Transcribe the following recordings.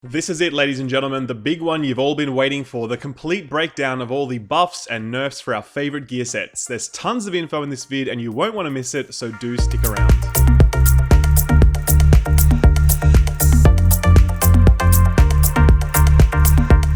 This is it, ladies and gentlemen, the big one you've all been waiting for, the complete breakdown of all the buffs and nerfs for our favorite gear sets. There's tons of info in this vid and you won't want to miss it, so do stick around.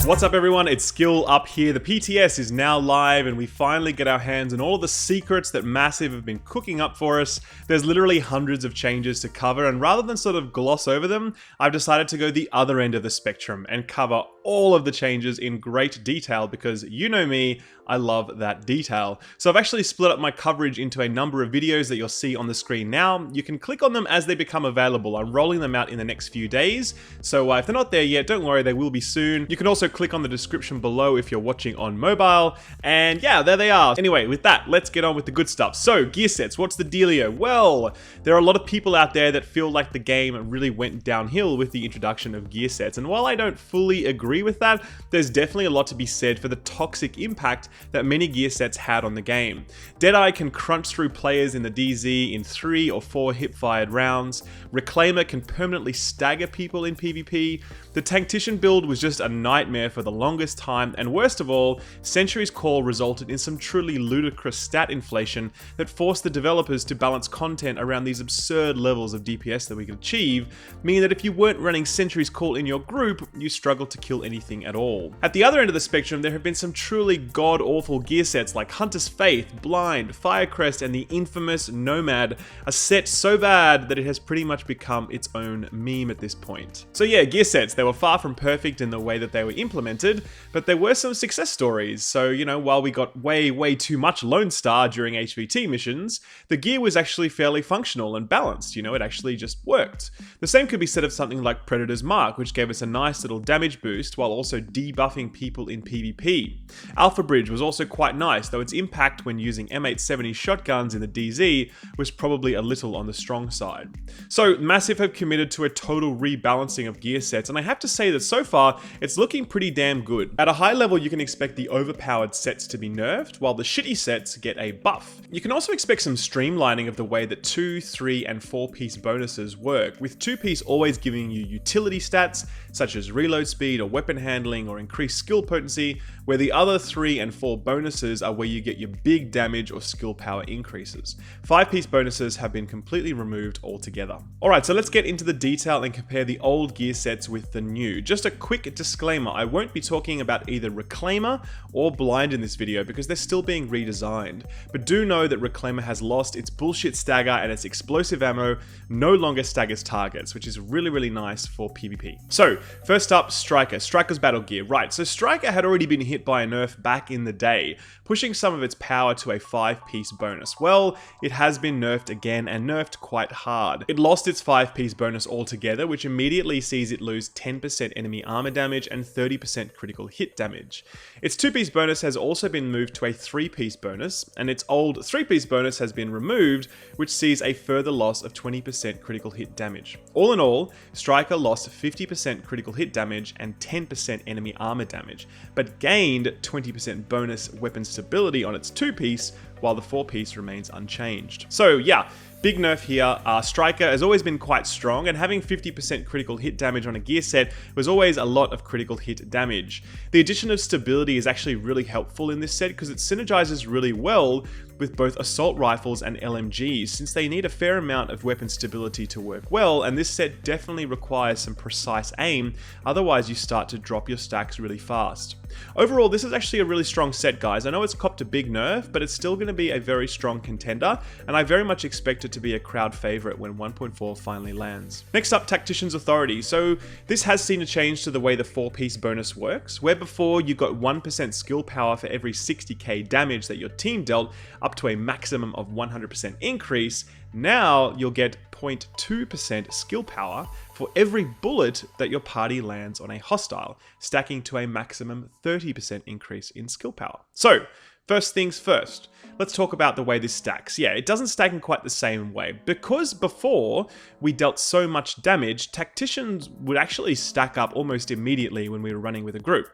What's up everyone, it's Skill up here. The PTS is now live and we finally get our hands on all of the secrets that Massive have been cooking up for us. There's literally hundreds of changes to cover, and rather than sort of gloss over them, I've decided to go the other end of the spectrum and cover all of the changes in great detail because you know me, I love that detail. So I've actually split up my coverage into a number of videos that you'll see on the screen now. You can click on them as they become available. I'm rolling them out in the next few days. So if they're not there yet, don't worry, they will be soon. You can also click on the description below if you're watching on mobile. And yeah, there they are. Anyway, with that, let's get on with the good stuff. So gear sets, what's the dealio? Well, there are a lot of people out there that feel like the game really went downhill with the introduction of gear sets. And while I don't fully agree with that, there's definitely a lot to be said for the toxic impact that many gear sets had on the game. Deadeye can crunch through players in the DZ in 3 or 4 hip-fired rounds. Reclaimer can permanently stagger people in PvP. The Tactician build was just a nightmare for the longest time, and worst of all, Sentry's Call resulted in some truly ludicrous stat inflation that forced the developers to balance content around these absurd levels of DPS that we could achieve, meaning that if you weren't running Sentry's Call in your group, you struggled to kill anything at all. At the other end of the spectrum, there have been some truly god-awful gear sets like Hunter's Faith, Blind, Firecrest, and the infamous Nomad, a set so bad that it has pretty much become its own meme at this point. So yeah, gear sets, they were far from perfect in the way that they were implemented, but there were some success stories. So, you know, while we got way too much Lone Star during HVT missions, the gear was actually fairly functional and balanced. You know, it actually just worked. The same could be said of something like Predator's Mark, which gave us a nice little damage boost while also debuffing people in PvP. Alpha Bridge was also quite nice, though its impact when using M870 shotguns in the DZ was probably a little on the strong side. So Massive have committed to a total rebalancing of gear sets, and I have to say that so far it's looking pretty damn good. At a high level, you can expect the overpowered sets to be nerfed, while the shitty sets get a buff. You can also expect some streamlining of the way that 2, 3, and 4-piece bonuses work, with 2-piece always giving you utility stats such as reload speed or weapon handling or increased skill potency, where the other 3 and 4 bonuses are where you get your big damage or skill power increases. 5-piece bonuses have been completely removed altogether. Alright, so let's get into the detail and compare the old gear sets with the new. Just a quick disclaimer, I won't be talking about either Reclaimer or Blind in this video because they're still being redesigned. But do know that Reclaimer has lost its bullshit stagger and its explosive ammo no longer staggers targets, which is really nice for PvP. So, first up, Striker. Striker's battle gear. Right, so Striker had already been hit by a nerf back in the day, pushing some of its power to a 5-piece bonus. Well, it has been nerfed again and nerfed quite hard. It lost its 5-piece bonus altogether, which immediately sees it lose 10% enemy armor damage and 30% critical hit damage. Its 2-piece bonus has also been moved to a 3-piece bonus, and its old 3-piece bonus has been removed, which sees a further loss of 20% critical hit damage. All in all, Striker lost 50% critical hit damage and 10% enemy armor damage, but gained 20% bonus weapon stability on its 2-piece, while the 4-piece remains unchanged. So yeah, big nerf here. Striker has always been quite strong, and having 50% critical hit damage on a gear set was always a lot of critical hit damage. The addition of stability is actually really helpful in this set because it synergizes really well with both assault rifles and LMGs, since they need a fair amount of weapon stability to work well, and this set definitely requires some precise aim, otherwise you start to drop your stacks really fast. Overall, this is actually a really strong set, guys. I know it's copped a big nerf, but it's still going to be a very strong contender, and I very much expect it to be a crowd favorite when 1.4 finally lands. Next up, Tactician's Authority. So this has seen a change to the way the 4-piece bonus works, where before you got 1% skill power for every 60k damage that your team dealt, up to a maximum of 100% increase. Now you'll get 0.2% skill power for every bullet that your party lands on a hostile, stacking to a maximum 30% increase in skill power. So, First things first. Let's talk about the way this stacks. Yeah, it doesn't stack in quite the same way. Because before we dealt so much damage, tacticians would actually stack up almost immediately when we were running with a group.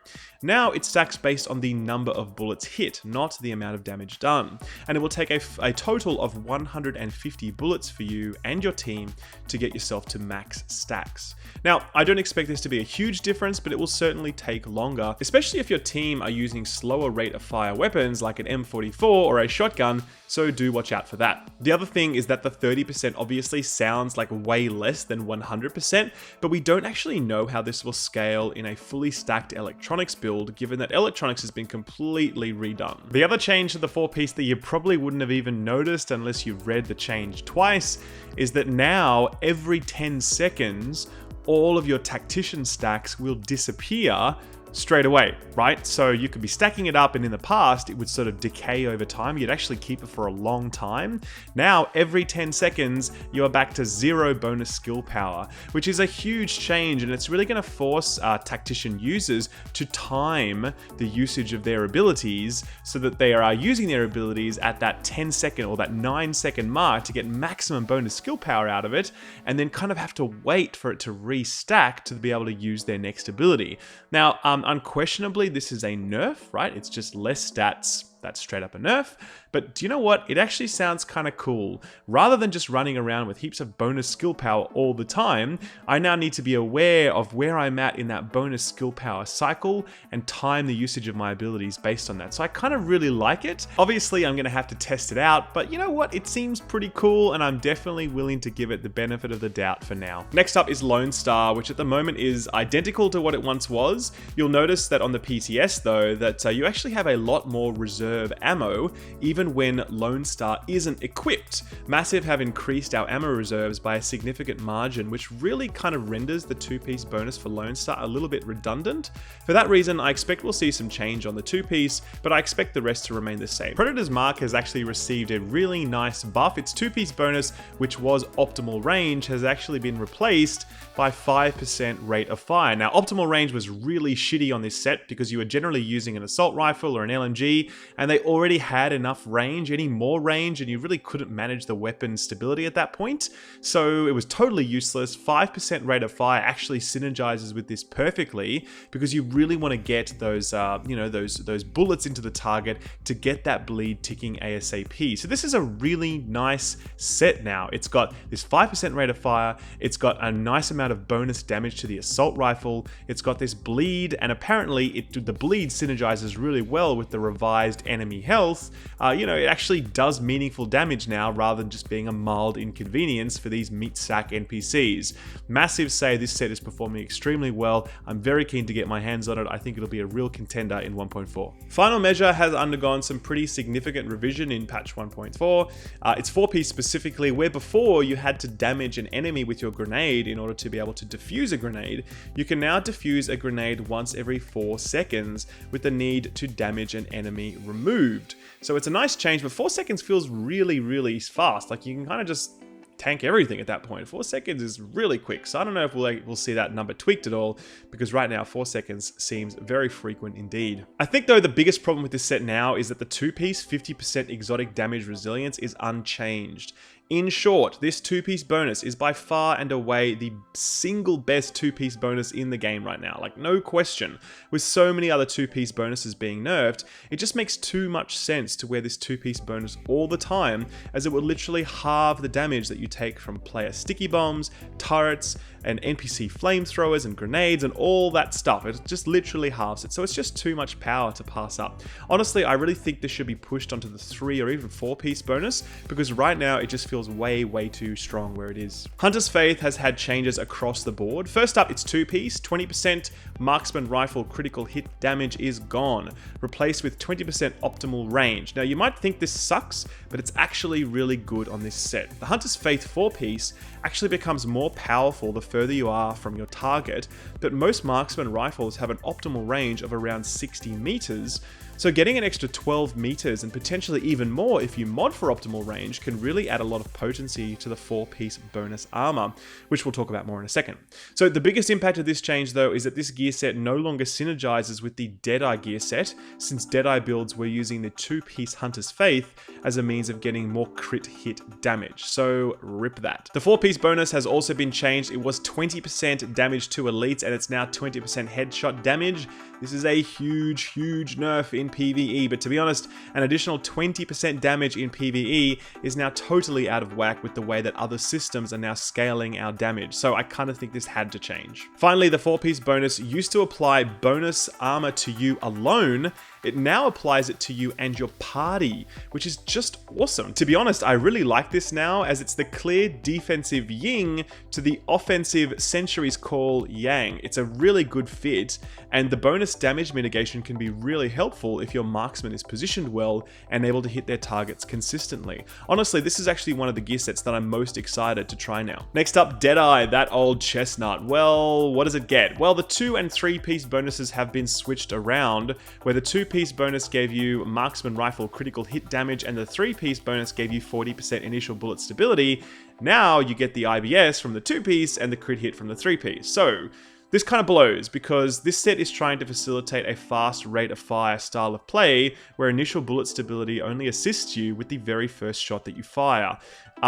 Now it stacks based on the number of bullets hit, not the amount of damage done. And it will take a total of 150 bullets for you and your team to get yourself to max stacks. Now, I don't expect this to be a huge difference, but it will certainly take longer, especially if your team are using slower rate of fire weapons like an M44 or a shotgun, so do watch out for that. The other thing is that the 30% obviously sounds like way less than 100%, but we don't actually know how this will scale in a fully stacked electronics build, given that electronics has been completely redone. The other change to the 4-piece that you probably wouldn't have even noticed unless you've read the change twice is that now every 10 seconds, all of your tactician stacks will disappear straight away, right? So you could be stacking it up, and in the past it would sort of decay over time. You'd actually keep it for a long time. Now every 10 seconds you are back to 0 bonus skill power, which is a huge change, and it's really going to force tactician users to time the usage of their abilities so that they are using their abilities at that 10-second or that 9-second mark to get maximum bonus skill power out of it, and then kind of have to wait for it to restack to be able to use their next ability. Now, unquestionably, this is a nerf, right? It's just less stats. That's straight up a nerf. But do you know what? It actually sounds kind of cool. Rather than just running around with heaps of bonus skill power all the time, I now need to be aware of where I'm at in that bonus skill power cycle and time the usage of my abilities based on that. So I kind of really like it. Obviously, I'm going to have to test it out, but you know what? It seems pretty cool, and I'm definitely willing to give it the benefit of the doubt for now. Next up is Lone Star, which at the moment is identical to what it once was. You'll notice that on the PTS though, that you actually have a lot more reserve ammo, even when Lone Star isn't equipped. Massive have increased our ammo reserves by a significant margin, which really kind of renders the 2-piece bonus for Lone Star a little bit redundant. For that reason, I expect we'll see some change on the 2-piece, but I expect the rest to remain the same. Predator's Mark has actually received a really nice buff. Its 2-piece bonus, which was optimal range, has actually been replaced by 5% rate of fire. Now, optimal range was really shitty on this set because you were generally using an assault rifle or an LMG, and they already had enough range, any more range, and you really couldn't manage the weapon stability at that point. So it was totally useless. 5% rate of fire actually synergizes with this perfectly because you really want to get those, those bullets into the target to get that bleed ticking ASAP. So this is a really nice set now. It's got this 5% rate of fire. It's got a nice amount of bonus damage to the assault rifle. It's got this bleed, and apparently the bleed synergizes really well with the revised enemy health. It actually does meaningful damage now rather than just being a mild inconvenience for these meat sack NPCs. Massive say this set is performing extremely well. I'm very keen to get my hands on it. I think it'll be a real contender in 1.4. Final Measure has undergone some pretty significant revision in patch 1.4. It's 4-piece specifically, where before you had to damage an enemy with your grenade in order to be able to defuse a grenade. You can now defuse a grenade once every 4 seconds with the need to damage an enemy removed. So it's a nice change, but 4 seconds feels really, really fast. Like you can kind of just tank everything at that point. 4 seconds is really quick. So I don't know if we'll see that number tweaked at all, because right now 4 seconds seems very frequent indeed. I think though the biggest problem with this set now is that the 2-piece 50% exotic damage resilience is unchanged. In short, this 2-piece bonus is by far and away the single best 2-piece bonus in the game right now, like no question. With so many other 2-piece bonuses being nerfed, it just makes too much sense to wear this 2-piece bonus all the time, as it would literally halve the damage that you take from player sticky bombs, turrets, and NPC flamethrowers and grenades and all that stuff. It just literally halves it, so it's just too much power to pass up. Honestly, I really think this should be pushed onto the 3 or even 4-piece bonus, because right now it just feels way too strong where it is. Hunter's Faith has had changes across the board. First up, it's 2-piece. 20% marksman rifle critical hit damage is gone, replaced with 20% optimal range. Now you might think this sucks, but it's actually really good on this set. The Hunter's Faith 4-piece actually becomes more powerful the further you are from your target, but most marksman rifles have an optimal range of around 60 meters, So getting an extra 12 meters and potentially even more if you mod for optimal range can really add a lot of potency to the 4-piece bonus armor, which we'll talk about more in a second. So the biggest impact of this change though is that this gear set no longer synergizes with the Deadeye gear set, since Deadeye builds were using the 2-piece Hunter's Faith as a means of getting more crit hit damage, so rip that. The 4-piece bonus has also been changed. It was 20% damage to elites and it's now 20% headshot damage. This is a huge nerf in PvE, but to be honest, an additional 20% damage in PvE is now totally out of whack with the way that other systems are now scaling our damage, so I kind of think this had to change. Finally, the 4-piece bonus used to apply bonus armor to you alone. It now applies it to you and your party, which is just awesome. To be honest, I really like this now, as it's the clear defensive yin to the offensive Century's Call yang. It's a really good fit, and the bonus damage mitigation can be really helpful if your marksman is positioned well and able to hit their targets consistently. Honestly, this is actually one of the gear sets that I'm most excited to try now. Next up, Deadeye, that old chestnut. Well, what does it get? Well, the 2- and 3-piece bonuses have been switched around, where the 2-piece bonus gave you marksman rifle critical hit damage and the 3-piece bonus gave you 40% initial bullet stability. Now you get the IBS from the 2-piece and the crit hit from the 3-piece. So this kind of blows, because this set is trying to facilitate a fast rate of fire style of play where initial bullet stability only assists you with the very first shot that you fire.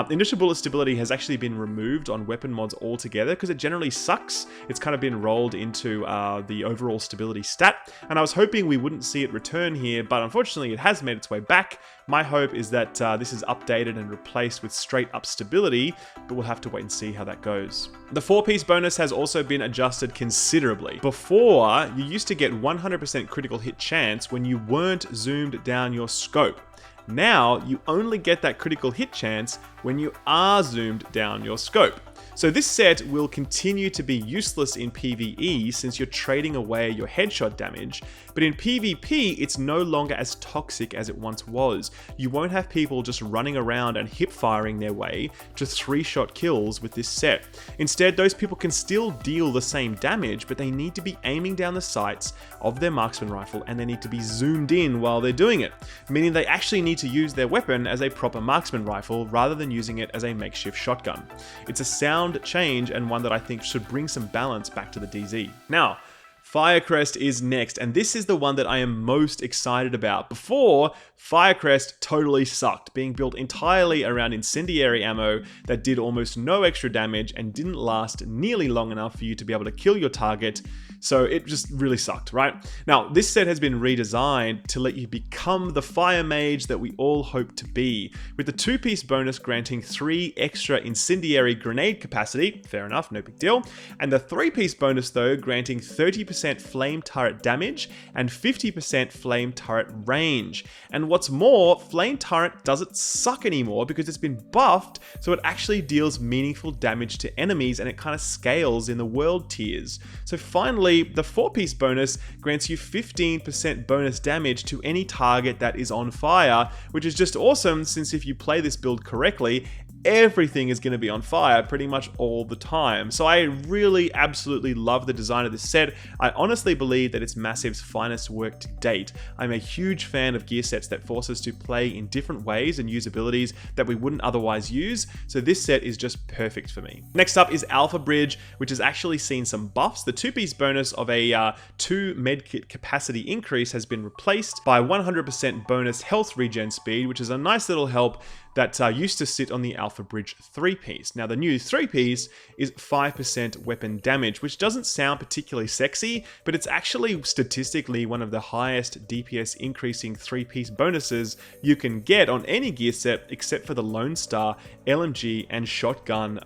Initial bullet stability has actually been removed on weapon mods altogether because it generally sucks. It's kind of been rolled into the overall stability stat, and I was hoping we wouldn't see it return here, but unfortunately it has made its way back. My hope is that this is updated and replaced with straight up stability, but we'll have to wait and see how that goes. The 4-piece bonus has also been adjusted considerably. Before, you used to get 100% critical hit chance when you weren't zoomed down your scope. Now, you only get that critical hit chance when you are zoomed down your scope. So this set will continue to be useless in PvE since you're trading away your headshot damage, but in PvP it's no longer as toxic as it once was. You won't have people just running around and hip firing their way to 3-shot kills with this set. Instead, those people can still deal the same damage, but they need to be aiming down the sights of their marksman rifle and they need to be zoomed in while they're doing it, meaning they actually need to use their weapon as a proper marksman rifle rather than using it as a makeshift shotgun. It's a sound change and one that I think should bring some balance back to the DZ. Now, Firecrest is next, and this is the one that I am most excited about. Before, Firecrest totally sucked, being built entirely around incendiary ammo that did almost no extra damage and didn't last nearly long enough for you to be able to kill your target. So it just really sucked, right? Now, this set has been redesigned to let you become the fire mage that we all hope to be, with the 2-piece bonus granting 3 extra incendiary grenade capacity, fair enough, no big deal, and the 3-piece bonus though granting 30% flame turret damage and 50% flame turret range. And what's more, flame turret doesn't suck anymore because it's been buffed, so it actually deals meaningful damage to enemies and it kind of scales in the world tiers. So finally, the 4-piece bonus grants you 15% bonus damage to any target that is on fire, which is just awesome since if you play this build correctly, everything is going to be on fire pretty much all the time. So I really absolutely love the design of this set. I honestly believe that it's Massive's finest work to date. I'm a huge fan of gear sets that force us to play in different ways and use abilities that we wouldn't otherwise use, so this set is just perfect for me. Next up is Alpha Bridge, which has actually seen some buffs. The 2-piece bonus of a 2 medkit capacity increase has been replaced by 100% bonus health regen speed, which is a nice little help that used to sit on the Alpha Bridge 3-piece. Now the new 3-piece is 5% weapon damage, which doesn't sound particularly sexy, but it's actually statistically one of the highest DPS increasing 3-piece bonuses you can get on any gear set except for the Lone Star, LMG, and Shotgun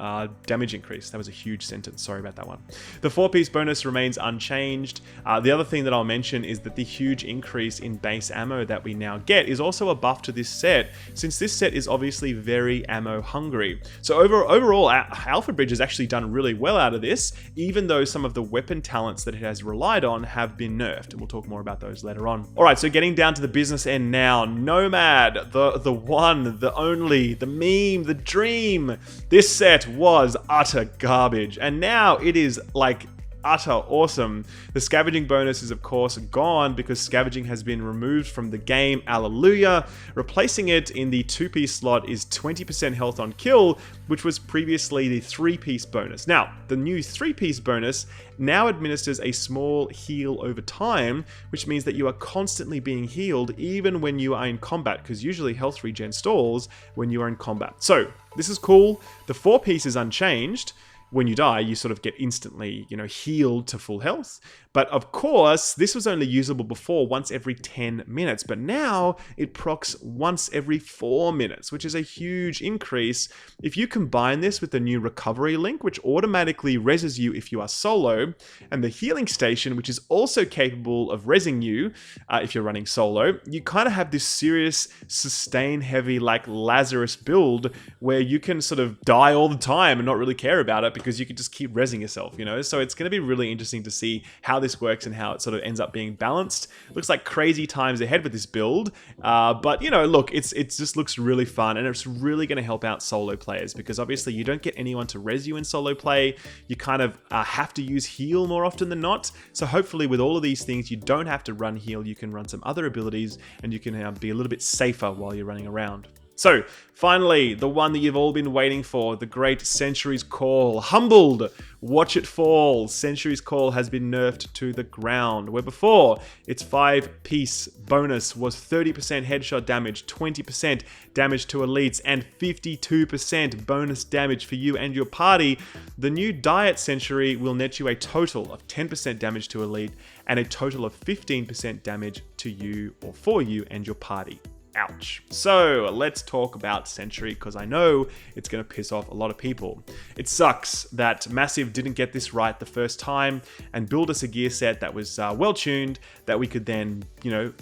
damage increase. That was a huge sentence, sorry about that one. The 4-piece bonus remains unchanged. The other thing that I'll mention is that the huge increase in base ammo that we now get is also a buff to this set, since this set is obviously very ammo hungry. So overall, Alpha Bridge has actually done really well out of this, even though some of the weapon talents that it has relied on have been nerfed, and we'll talk more about those later on. Alright, so getting down to the business end now, Nomad, the one, the only, the meme, the dream. This set was utter garbage, and now it is like utter awesome. The scavenging bonus is of course gone because scavenging has been removed from the game. Allelujah. Replacing it in the 2-piece slot is 20% health on kill, which was previously the 3-piece bonus. Now, the new 3-piece bonus now administers a small heal over time, which means that you are constantly being healed even when you are in combat, because usually health regen stalls when you are in combat. So this is cool. The 4-piece is unchanged. When you die, you sort of get instantly, healed to full health. But of course, this was only usable before once every 10 minutes, but now it procs once every 4 minutes, which is a huge increase. If you combine this with the new recovery link, which automatically reses you if you are solo, and the healing station, which is also capable of resing you if you're running solo, you kind of have this serious sustain heavy like Lazarus build where you can sort of die all the time and not really care about it because you can just keep resing yourself, So it's going to be really interesting to see how this works and how it sort of ends up being balanced. Looks like crazy times ahead with this build, but look, it just looks really fun, and it's really going to help out solo players because obviously you don't get anyone to res you in solo play. You kind of have to use heal more often than not. So hopefully with all of these things, you don't have to run heal. You can run some other abilities, and you can be a little bit safer while you're running around. So, finally, the one that you've all been waiting for, the great Sentry's Call. Humbled! Watch it fall. Sentry's Call has been nerfed to the ground, where before, its 5-piece bonus was 30% headshot damage, 20% damage to elites, and 52% bonus damage for you and your party. The new Diet Sentry will net you a total of 10% damage to elite, and a total of 15% damage to you or for you and your party. Ouch. So let's talk about Sentry, because I know it's going to piss off a lot of people. It sucks that Massive didn't get this right the first time and build us a gear set that was well tuned, that we could then,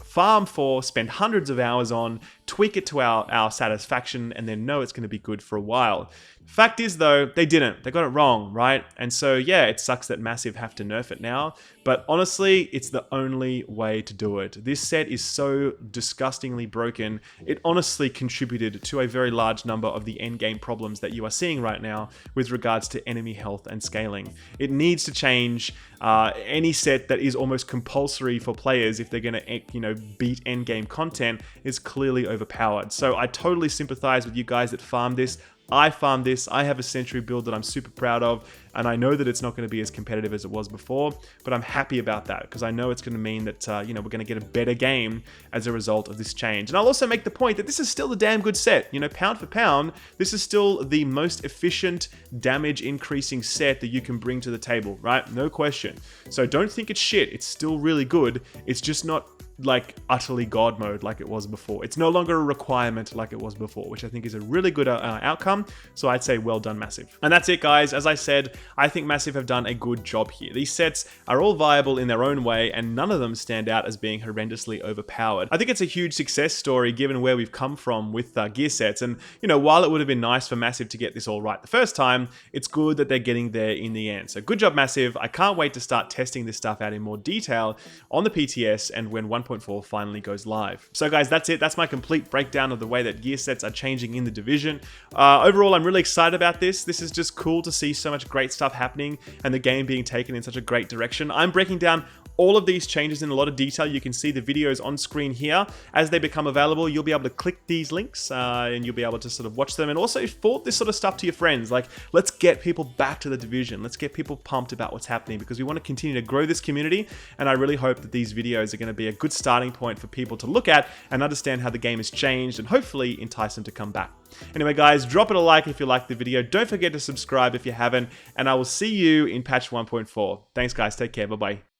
farm for, spend hundreds of hours on, tweak it to our satisfaction, and then know it's going to be good for a while. Fact is though, they didn't. They got it wrong, right? And so yeah, it sucks that Massive have to nerf it now, but honestly, it's the only way to do it. This set is so disgustingly broken, it honestly contributed to a very large number of the endgame problems that you are seeing right now with regards to enemy health and scaling. It needs to change. Any set that is almost compulsory for players if they're going to, beat endgame content is clearly overpowered. So I totally sympathize with you guys that farm this. I farmed this. I have a Sentry build that I'm super proud of, and I know that it's not going to be as competitive as it was before, but I'm happy about that because I know it's going to mean that, we're going to get a better game as a result of this change. And I'll also make the point that this is still a damn good set. Pound for pound, this is still the most efficient damage increasing set that you can bring to the table, right? No question. So don't think it's shit. It's still really good. It's just not like utterly god mode like it was before. It's no longer a requirement like it was before, which I think is a really good outcome. So I'd say well done, Massive. And that's it, guys. As I said, I think Massive have done a good job here. These sets are all viable in their own way, and none of them stand out as being horrendously overpowered. I think it's a huge success story given where we've come from with gear sets. And while it would have been nice for Massive to get this all right the first time, it's good that they're getting there in the end. So good job, Massive. I can't wait to start testing this stuff out in more detail on the PTS and when 1.4 finally goes live. So guys, that's it. That's my complete breakdown of the way that gear sets are changing in the division. Overall, I'm really excited about this. This is just cool to see so much great stuff happening and the game being taken in such a great direction. I'm breaking down all of these changes in a lot of detail. You can see the videos on screen here. As they become available, you'll be able to click these links and you'll be able to sort of watch them and also forward this sort of stuff to your friends. Like, let's get people back to the division. Let's get people pumped about what's happening because we want to continue to grow this community. And I really hope that these videos are going to be a good starting point for people to look at and understand how the game has changed and hopefully entice them to come back. Anyway, guys, drop it a like if you liked the video. Don't forget to subscribe if you haven't. And I will see you in patch 1.4. Thanks, guys. Take care. Bye-bye.